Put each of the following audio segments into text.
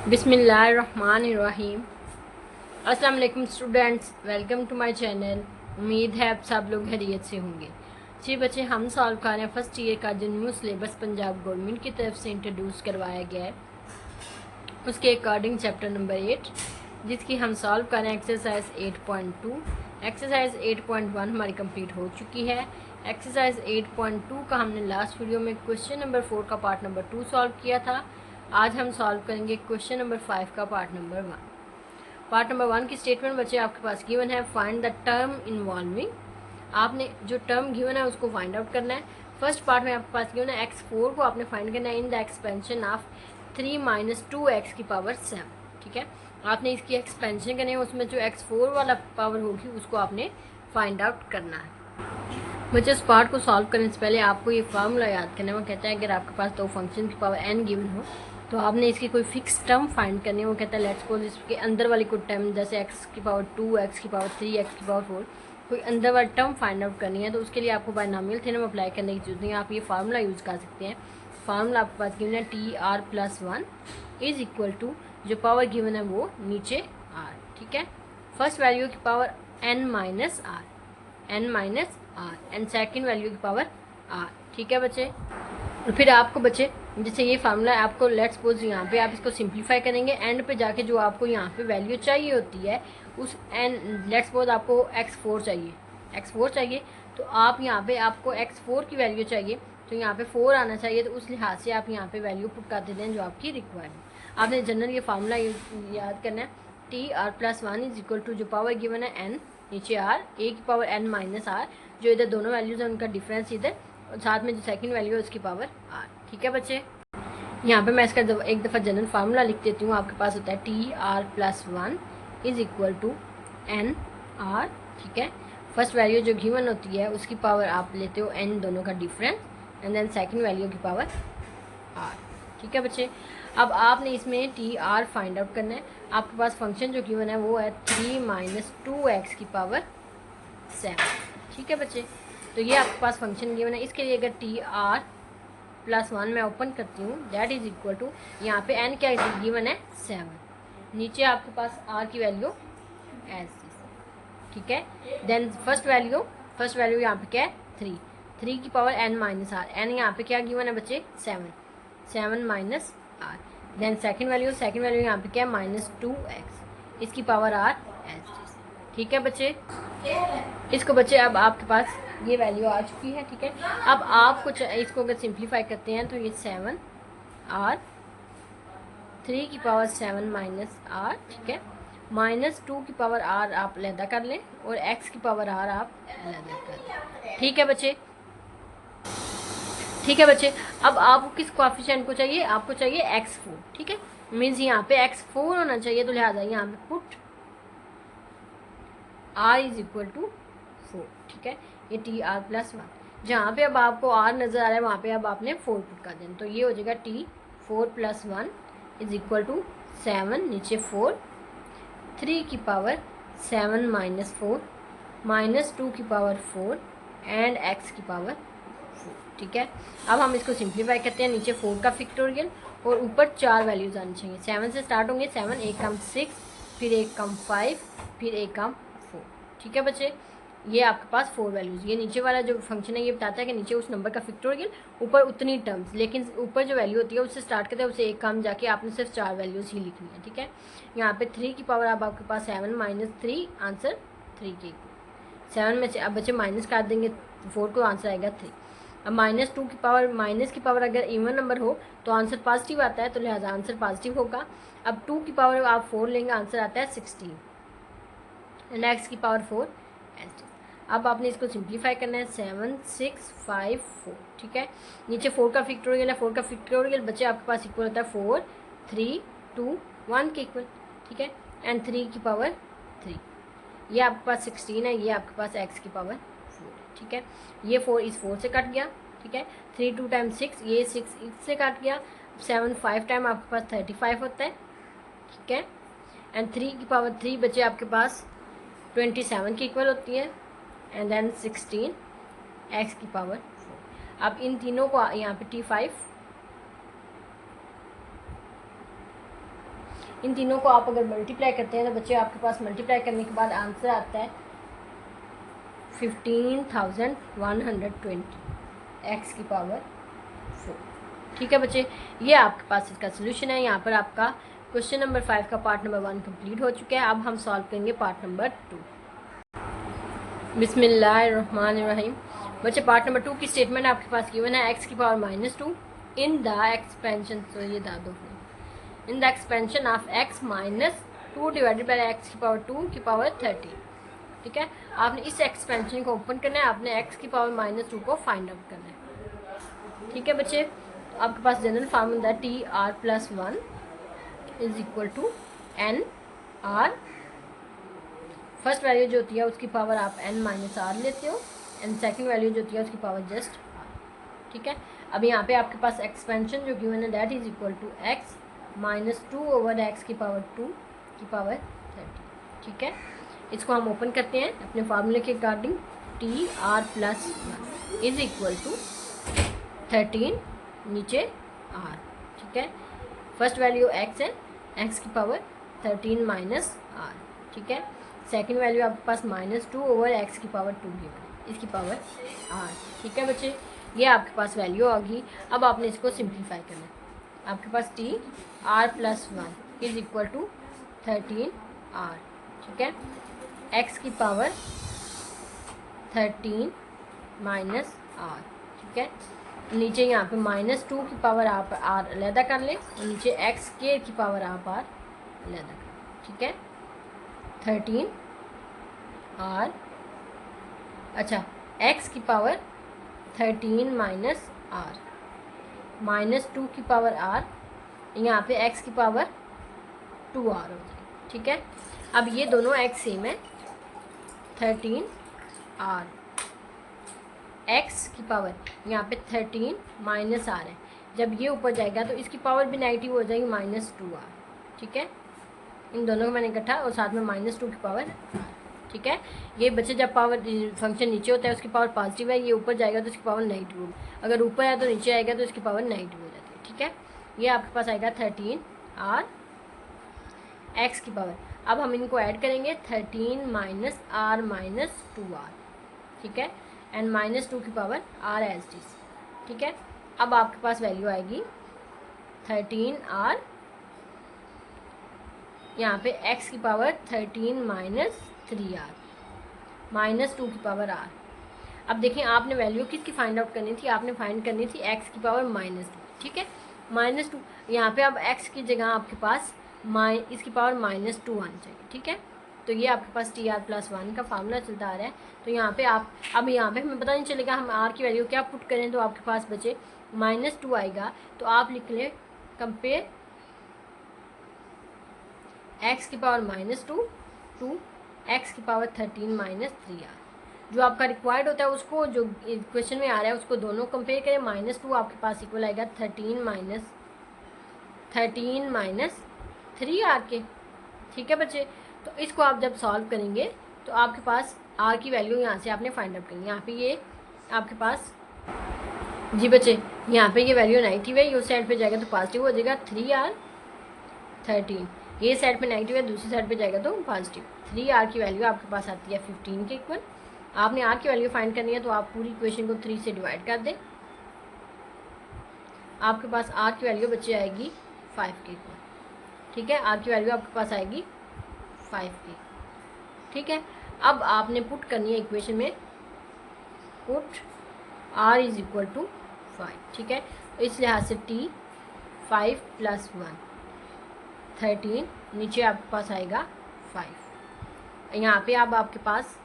बिस्मिल्लाहिर्रहमानिर्रहीम। अस्सलाम वालेकुम students, welcome to my channel. उम्मीद है आप सब लोग खैरियत से होंगे। जी बच्चे, हम सॉल्व कर रहे हैं फर्स्ट ईयर का जो न्यू सिलेबस पंजाब गवर्नमेंट की तरफ से इंट्रोड्यूस करवाया गया है, उसके अकॉर्डिंग चैप्टर नंबर 8, जिसकी हम सॉल्व कर रहे हैं एक्सरसाइज 8.2। एक्सरसाइज 8.1 हमारी कंप्लीट हो चुकी है। एक्सरसाइज 8.2 का हमने लास्ट वीडियो में क्वेश्चन नंबर 4 का पार्ट नंबर 2 सॉल्व किया था। आज हम सॉल्व करेंगे क्वेश्चन नंबर 5 का पार्ट नंबर 1। पार्ट नंबर 1 की स्टेटमेंट बच्चे आपके पास गिवन है, फाइंड द टर्म इन्वॉल्विंग। आपने जो टर्म गिवन है उसको फाइंड आउट करना है। फर्स्ट पार्ट में आपके पास गिवन है x4 को आपने फाइंड करना है in the expansion of 3 - 2x की पावर 7। ठीक है, आपने इसकी एक्सपेंशन करनी है, उसमें जो x4 वाला पावर होगी उसको आपने फाइंड आउट करना है। बच्चे, इस पार्ट को सॉल्व करने से पहले आपको ये फार्मूला याद करना है। वो कहता है अगर आपके पास दो फंक्शन की पावर n गिवन हो तो आपने इसकी कोई फिक्स टर्म फाइंड करनी है। वो कहता है लेट्स सपोज इसके अंदर वाली कोई टर्म, जैसे x की पावर 2, x की पावर 3, x की पावर 4, कोई अंदर वाली टर्म फाइंड आउट करनी है। तो उसके लिए आपको बायनॉमियल थ्योरम अप्लाई करने की जरूरत नहीं है, आप ये फार्मूला यूज़ कर सकते हैं। फार्मूला आपके पास गिवन है TR+1 इज इक्वल टू, जो पावर गिवन है वो नीचे r। ठीक है, फर्स्ट वैल्यू की power n minus r and second value की पावर आर। ठीक है बच्चे, फिर आपको बच्चे जैसे ये फार्मूला है, आपको लेट्स सपोज यहाँ पे आप इसको सिंप्लीफाई करेंगे, एंड पे जाके जो आपको यहाँ पे वैल्यू चाहिए होती है उस एन, लेट्स सपोज आपको x4 चाहिए, तो आप यहाँ पे आपको x4 की वैल्यू चाहिए, तो यहाँ पे 4 आना चाहिए। तो उस लिहाज से आप यहाँ पे वैल्यू पुट कर देते हैं जो आपकी रिक्वायर्ड। आपने जनरल ये फार्मूला याद करना है, TR+1 इज इक्वल टू, जो पावर गिवन है n, नीचे r, a की पावर n माइनस आर, जो इधर दोनों वैल्यूज हैं उनका डिफरेंस इधर, और साथ में जो सेकंड वैल्यू है उसकी पावर r। ठीक है बच्चे, यहाँ पे मैं इसका एक दफ़ा जनरल फार्मूला लिख देती हूँ। आपके पास होता है TR+1 is equal to n r। ठीक है, फर्स्ट वैल्यू जो गिवन होती है उसकी पावर आप लेते हो n, दोनों का difference, and then second value की पावर r। ठीक है बच्चे, अब आपने इसमें TR फाइंड आउट करना है। आपके पास फंक्शन जो गिवन है वो है 3 - 2x की पावर 7। ठीक है बच्चे, तो ये आपके पास फंक्शन गिवन है। इसके लिए अगर TR+1 मैं ओपन करती हूँ, दैट इज इक्वल टू, यहाँ पे n क्या गिवन है 7, नीचे आपके पास r की वैल्यू एज। ठीक है, देन फर्स्ट वैल्यू यहाँ पे क्या है 3 की power n minus r, n यहाँ पे क्या गिवन है बच्चे 7 minus r. Then second value यहाँ पे क्या है -2x, इसकी पावर r एज। ठीक है बच्चे, इसको बच्चे अब आपके पास ये वैल्यू आ चुकी है। ठीक है, अब आपको इसको अगर सिंप्लीफाई करते हैं तो ये 7r, 3 की पावर 7 माइनस आर, ठीक है, -2 की पावर r आप अलहदा कर लें और x की पावर r आप अलहदा कर लें। ठीक है बच्चे, अब आपको किस कोएफिशिएंट को चाहिए, आपको चाहिए x4। ठीक है, मीन्स यहाँ पे x4 होना चाहिए, तो लिहाजा यहाँ पे put r is equal to 4। ठीक है, ये TR+1, जहाँ पे अब आपको r नज़र आ रहा है वहाँ पे अब आपने 4 पुट कर देना, तो ये हो जाएगा T4+1 इज इक्वल टू 7, नीचे 4, 3 की पावर 7 माइनस 4, -2 की पावर 4 एंड x की पावर 4। ठीक है, अब हम इसको सिंप्लीफाई करते हैं। नीचे 4 का फैक्टोरियल और ऊपर 4 वैल्यूज आनी चाहिए। 7 से स्टार्ट होंगे, 7, 1 कम 6, फिर 1 कम 5, फिर 1 कम 4। ठीक है बच्चे, ये आपके पास 4 वैल्यूज़। ये नीचे वाला जो फंक्शन है ये बताता है कि नीचे उस नंबर का फैक्टोरियल, ऊपर उतनी टर्म्स, लेकिन ऊपर जो वैल्यू होती है उससे स्टार्ट करते हैं, उससे एक काम जाके आपने सिर्फ 4 वैल्यूज़ ही लिखनी है। ठीक है, यहाँ पे 3 की पावर अब आपके पास 7 माइनस 3, आंसर 3 के 7 में से अब बच्चे माइनस काट देंगे 4 को, आंसर आएगा 3। अब -2 की पावर, माइनस की पावर अगर इवन नंबर हो तो आंसर पॉजिटिव आता है, तो लिहाजा आंसर पॉजिटिव होगा। अब 2 की पावर आप 4 लेंगे, आंसर आता है 16, एंड x की पावर 4 ऐसे। अब आपने इसको सिंप्लीफाई करना है, 7, 6, 5, 4। ठीक है, नीचे 4 का फैक्टोरियल है, 4 का फैक्टोरियल बच्चे आपके पास इक्वल होता है 4, 3, 2, 1 के इक्वल। ठीक है, एंड 3 की पावर 3, ये आपके पास 16 है, ये आपके पास x की पावर 4। ठीक है, ये 4 इस 4 से कट गया। ठीक है, 3 2 टाइम 6, ये 6 इससे कट गया। 7 5 टाइम आपके पास 35 होता है। ठीक है, एंड 3 की पावर 3 बच्चे आपके पास 27 की इक्वल होती है, एंड देन 16 x की पावर 4। अब इन तीनों को यहाँ पे T5, इन तीनों को आप अगर मल्टीप्लाई करते हैं तो बच्चे आपके पास मल्टीप्लाई करने के बाद आंसर आता है 15,120 x की पावर 4। ठीक है बच्चे, ये आपके पास इसका सोल्यूशन है। यहाँ पर आपका क्वेश्चन नंबर 5 का पार्ट नंबर 1 कंप्लीट हो चुका है। अब हम सॉल्व करेंगे पार्ट नंबर 2। बिस्मिल्लाहिर्रहमानिर्रहीम। बच्चे पार्ट नंबर 2 की स्टेटमेंट आपके पास गिवन है x की पावर -2 इन द एक्सपेंशन, तो ये दादो in the expansion of x -2 divided by x की पावर 2 की पावर 30। ठीक है, आपने इस एक्सपेंशन को ओपन करना है, आपने x की पावर -2 को फाइंड आउट करना है। ठीक है बच्चे, आपके पास जनरल फार्मूला है TR+1 is equal to NR। First value जो होती है उसकी पावर आप n-r लेते हो, एंड सेकंड वैल्यू जो होती है उसकी पावर जस्ट r। ठीक है, अब यहाँ पे आपके पास एक्सपेंशन जो गिवन है that is equal to x -2 over x की पावर 2 की पावर 30। ठीक है, इसको हम ओपन करते हैं अपने फार्मूले के according. TR+1 is equal to 13 नीचे r। ठीक है, फर्स्ट वैल्यू x है, x की पावर 13 -r। ठीक है, सेकंड वैल्यू आपके पास -2 ओवर x की पावर 2 गिवन है, इसकी पावर r। ठीक है बच्चे, ये आपके पास वैल्यू होगी। अब आपने इसको सिंप्लीफाई करना है। आपके पास TR+1 is equal to 13r। ठीक है, x की पावर 13 -r। ठीक है, नीचे यहाँ पे -2 की पावर आप r अलहदा कर लें, और नीचे x के की पावर आप r अलहदा कर लें। ठीक है, 13r, अच्छा x की पावर 13 -r, -2 की पावर r, यहाँ पे x की पावर 2r हो जाएगी। ठीक है, अब ये दोनों x सेम है, 13r, x की पावर यहाँ पे 13 -r है, जब ये ऊपर जाएगा तो इसकी पावर भी नेगेटिव हो जाएगी -2r। ठीक है, इन दोनों को मैंने इकट्ठा और साथ में -2 की पावर r। ठीक है, ये बच्चे जब पावर फंक्शन नीचे होता है उसकी पावर पॉजिटिव है, ये ऊपर जाएगा तो इसकी पावर नेगेटिव होगी, अगर ऊपर है तो नीचे आएगा तो इसकी पावर नेगेटिव हो जाती है। ठीक है, ये आपके पास आएगा 13r x की पावर। अब हम इनको ऐड करेंगे, 13 -r -2r। ठीक है, एंड -2 की power r as it is. ठीक है, अब आपके पास वैल्यू आएगी 13r, यहाँ पे x की पावर 13 -3r, -2 की पावर r। अब देखिए आपने वैल्यू किसकी फाइंड आउट करनी थी, आपने फाइंड करनी थी x की पावर -2। ठीक है, -2 यहाँ पे अब x की जगह आपके पास इसकी पावर -2 आनी चाहिए। ठीक है, तो ये आपके पास TR+1 का फार्मूला चलता आ रहा है। तो यहाँ पे आप अब यहाँ पे हमें पता नहीं चलेगा हम r की वैल्यू क्या पुट करें, तो आपके पास बचे -2 आएगा, तो आप लिख लें कंपेयर x की पावर -2 टू x की पावर 13 -3r। जो आपका रिक्वायर्ड होता है उसको, जो क्वेश्चन में आ रहा है उसको दोनों कंपेयर करें। -2 आपके पास इक्वल आएगा 13 -3r के। ठीक है बच्चे, तो इसको आप जब सॉल्व करेंगे तो आपके पास r की वैल्यू यहाँ से आपने फाइंड आउट करनी है। यहाँ पे ये आपके पास, जी बच्चे यहाँ पे ये वैल्यू नेगेटिव है, ये उस साइड पे जाएगा तो पॉजिटिव हो जाएगा 3r 13, ये साइड पे नेगेटिव है दूसरी साइड पे जाएगा तो पॉजिटिव। 3r की वैल्यू आपके पास आती है 15 के इक्वल। आपने r की वैल्यू फाइंड करनी है तो आप पूरी इक्वेशन को 3 से डिवाइड कर दें, आपके पास r की वैल्यू बच्चे आएगी 5 के इक्वल। ठीक है, r की वैल्यू आपके पास आएगी 5 के। ठीक है, अब आपने पुट करनी है इक्वेशन में, put r is equal to 5। ठीक है, तो इस लिहाज से t 5 + 1 13, नीचे आपके पास आएगा 5। यहाँ पे अब आपके पास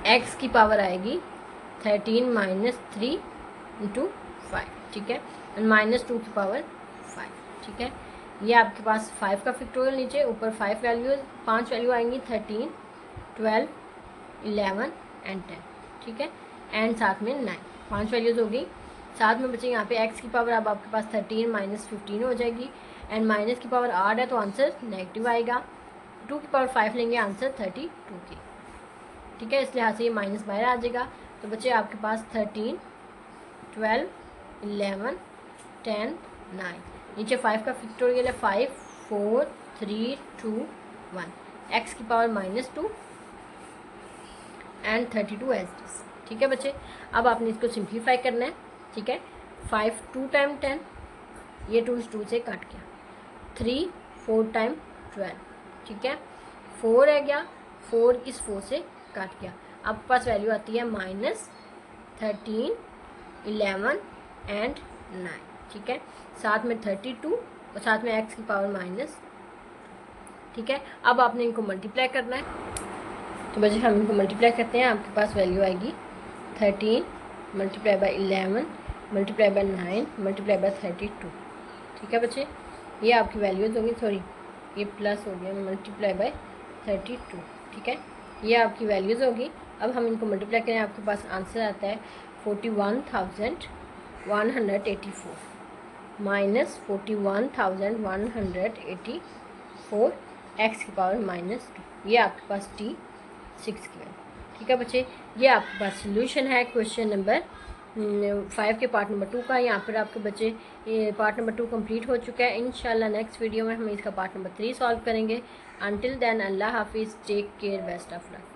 x की पावर आएगी 13 -3 × 5। ठीक है, एंड -2 की पावर 5। ठीक है, ये आपके पास 5 का फैक्टोरियल, नीचे ऊपर 5 वैल्यूज, 5 वैल्यू आएंगी 13 12 11 एंड 10। ठीक है, एंड साथ में 9, 5 वैल्यूज हो गई। साथ में बचे यहाँ पे x की पावर अब आपके पास 13 -15 हो जाएगी, एंड माइनस की पावर 8 है तो आंसर नेगेटिव आएगा। 2 की पावर 5 लेंगे, आंसर 32 की। ठीक है, इस लिहाज से ये माइनस बाहर आ जाएगा। तो बच्चे आपके पास 13 12 11 10 9, नीचे 5 का फैक्टोरियल है 5 4 3 2 1 x की power -2 and 32 as it is. ठीक है बच्चे, अब आपने इसको सिंप्लीफाई करना है। ठीक है, 5 2 टाइम 10, ये 2 से कट गया। 3 4 टाइम 12, ठीक है, 4 है गया, 4 इस 4 से कट गया। आपके पास वैल्यू आती है -13 11 एंड 9। ठीक है, साथ में 32 और साथ में x की पावर माइनस। ठीक है, अब आपने इनको मल्टीप्लाई करना है। तो बच्चे हम इनको मल्टीप्लाई करते हैं, आपके पास वैल्यू आएगी 13 multiply by 11 multiply by 9 multiply by 32। ठीक है बच्चे, ये आपकी वैल्यूज होगी, सॉरी ये प्लस हो गया, मल्टीप्लाई बाई 32। ठीक है, ये आपकी वैल्यूज़ होगी। अब हम इनको मल्टीप्लाई करें, आपके पास आंसर आता है 41,184 माइनस 41,184 एक्स की पावर -2। ये आपके पास T6 की वैल्यू। ठीक है बच्चे, ये आपके पास सोल्यूशन है क्वेश्चन नंबर 5 के पार्ट नंबर 2 का। यहाँ पर आपके बच्चे पार्ट नंबर 2 कंप्लीट हो चुका है। इंशाल्लाह नेक्स्ट वीडियो में हम इसका पार्ट नंबर 3 सॉल्व करेंगे। अंटिल देन अल्लाह हाफिज़, take care, best of luck.